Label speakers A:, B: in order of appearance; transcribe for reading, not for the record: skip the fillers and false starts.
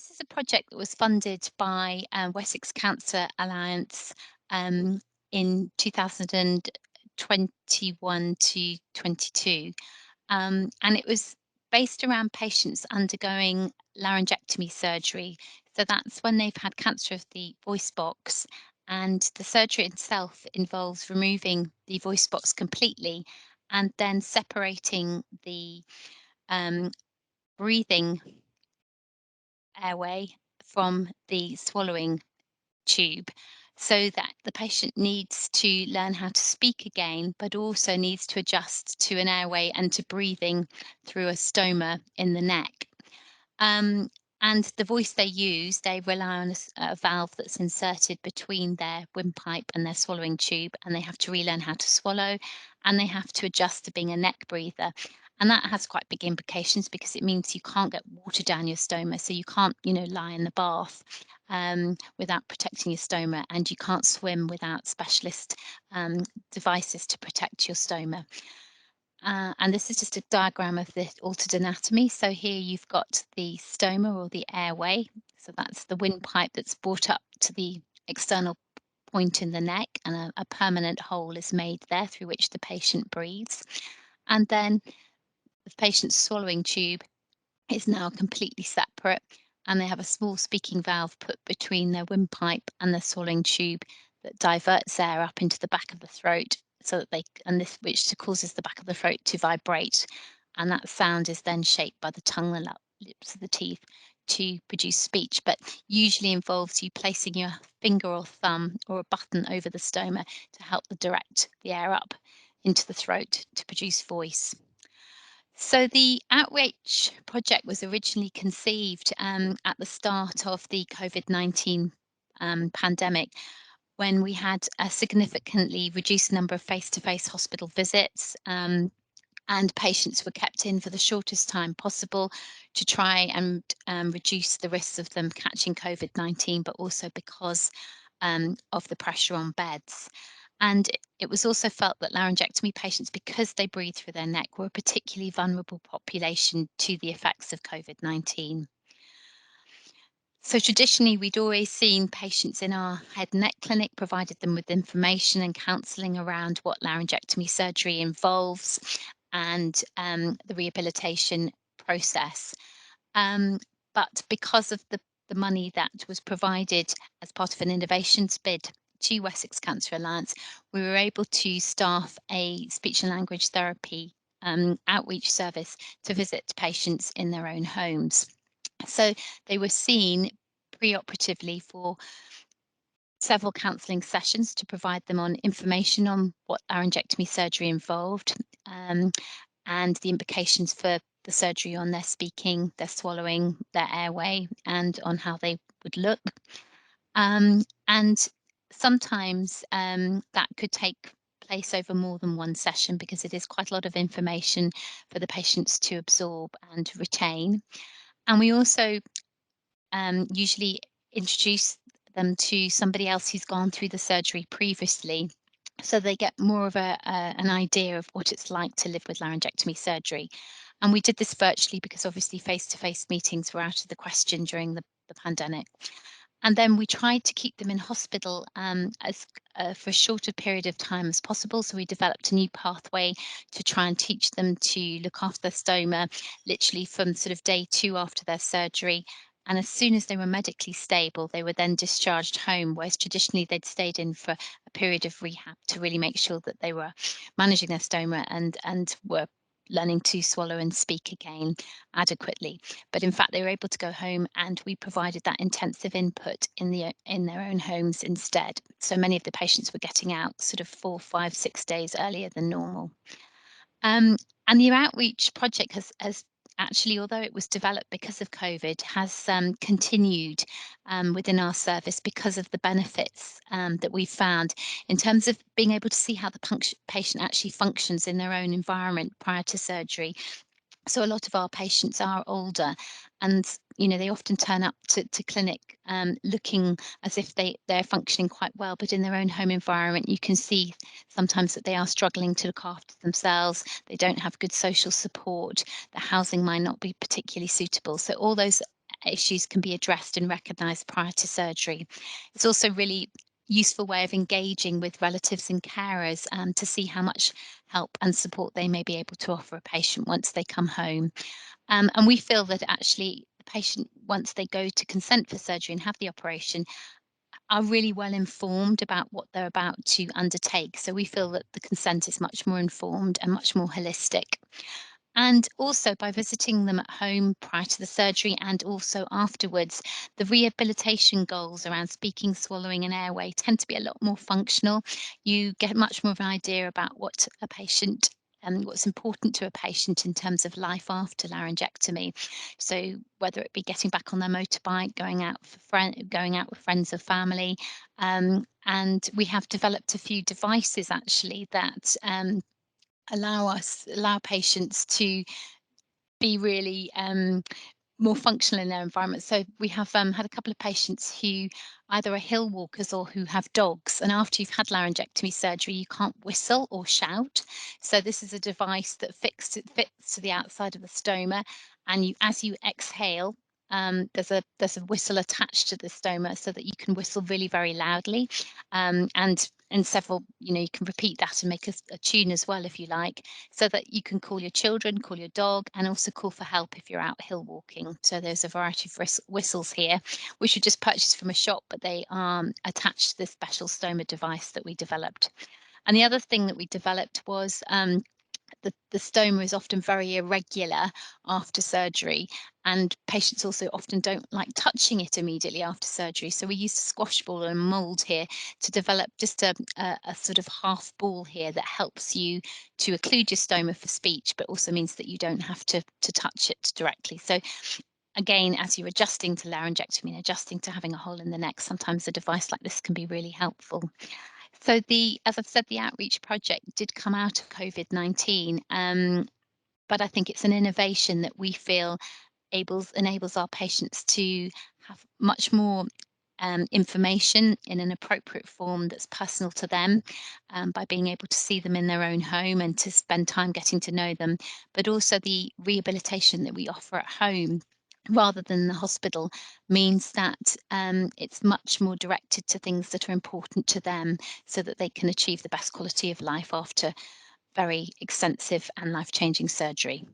A: This is a project that was funded by Wessex Cancer Alliance um, in 2021 to 22. And it was based around patients undergoing laryngectomy surgery. So that's when they've had cancer of the voice box. And the surgery itself involves removing the voice box completely and then separating the um, breathing airway from the swallowing tube so that the patient needs to learn how to speak again, but also needs to adjust to an airway and to breathing through a stoma in the neck. Um, and the voice they use, they rely on a valve that's inserted between their windpipe and their swallowing tube, and they have to relearn how to swallow, and they have to adjust to being a neck breather. And that has quite big implications because it means you can't get water down your stoma, so you can't, lie in the bath without protecting your stoma, and you can't swim without specialist devices to protect your stoma. And this is just a diagram of the altered anatomy. So here you've got the stoma or the airway. So that's the windpipe that's brought up to the external point in the neck, and a permanent hole is made there through which the patient breathes. And then the patient's swallowing tube is now completely separate, and they have a small speaking valve put between their windpipe and the swallowing tube that diverts air up into the back of the throat so that this which causes the back of the throat to vibrate, and that sound is then shaped by the tongue, the lips of the teeth to produce speech, but usually involves you placing your finger or thumb or a button over the stoma to help direct the air up into the throat to produce voice. So the Outreach project was originally conceived at the start of the COVID-19 pandemic, when we had a significantly reduced number of face-to-face hospital visits, and patients were kept in for the shortest time possible to try and reduce the risks of them catching COVID-19, but also because of the pressure on beds. And it was also felt that laryngectomy patients, because they breathe through their neck, were a particularly vulnerable population to the effects of COVID-19. So traditionally, we'd always seen patients in our head and neck clinic, provided them with information and counselling around what laryngectomy surgery involves and the rehabilitation process. Um, but because of the money that was provided as part of an innovations bid to Wessex Cancer Alliance, we were able to staff a speech and language therapy outreach service to visit patients in their own homes. So they were seen preoperatively for several counselling sessions to provide them on information on what laryngectomy surgery involved, um, and the implications for the surgery on their speaking, their swallowing, their airway, and on how they would look. And sometimes that could take place over more than one session because it is quite a lot of information for the patients to absorb and retain. And we also usually introduce them to somebody else who's gone through the surgery previously, so they get more of an idea of what it's like to live with laryngectomy surgery. And we did this virtually because obviously face-to-face meetings were out of the question during the pandemic. And then we tried to keep them in hospital as for a shorter period of time as possible. So we developed a new pathway to try and teach them to look after their stoma, literally from sort of day 2 after their surgery. And as soon as they were medically stable, they were then discharged home, whereas traditionally they'd stayed in for a period of rehab to really make sure that they were managing their stoma and were learning to swallow and speak again adequately. But in fact, they were able to go home, and we provided that intensive input in their own homes instead. So many of the patients were getting out sort of 4, 5, 6 days earlier than normal. And the outreach project has actually, although it was developed because of COVID, has continued within our service because of the benefits that we've found in terms of being able to see how the patient actually functions in their own environment prior to surgery. So a lot of our patients are older, and they often turn up to clinic looking as if they're functioning quite well, but in their own home environment you can see sometimes that they are struggling to look after themselves. They don't have good social support. The housing might not be particularly suitable. So all those issues can be addressed and recognised prior to surgery. It's also really useful way of engaging with relatives and carers to see how much help and support they may be able to offer a patient once they come home. And we feel that actually the patient, once they go to consent for surgery and have the operation, are really well informed about what they're about to undertake. So we feel that the consent is much more informed and much more holistic. And also by visiting them at home prior to the surgery and also afterwards, the rehabilitation goals around speaking, swallowing, and airway tend to be a lot more functional. You get much more of an idea about what a patient and what's important to a patient in terms of life after laryngectomy. So whether it be getting back on their motorbike, going out with friends or family, and we have developed a few devices actually that allow patients to be really more functional in their environment. So we have had a couple of patients who either are hill walkers or who have dogs, and after you've had laryngectomy surgery, you can't whistle or shout. So this is a device that fits to the outside of the stoma, and as you exhale. There's a whistle attached to the stoma so that you can whistle really very loudly, and several you can repeat that and make a tune as well if you like, so that you can call your children, call your dog, and also call for help if you're out hill walking. So there's a variety of whistles here, which you just purchased from a shop, but they are attached to this special stoma device that we developed. And the other thing that we developed was the stoma is often very irregular after surgery, and patients also often don't like touching it immediately after surgery. So we used a squash ball and a mold here to develop just a sort of half ball here that helps you to occlude your stoma for speech, but also means that you don't have to touch it directly. So again, as you're adjusting to laryngectomy and adjusting to having a hole in the neck, sometimes a device like this can be really helpful. So as I've said, the outreach project did come out of COVID-19, but I think it's an innovation that we feel enables our patients to have much more information in an appropriate form that's personal to them, by being able to see them in their own home and to spend time getting to know them, but also the rehabilitation that we offer at home rather than the hospital means that it's much more directed to things that are important to them so that they can achieve the best quality of life after very extensive and life-changing surgery.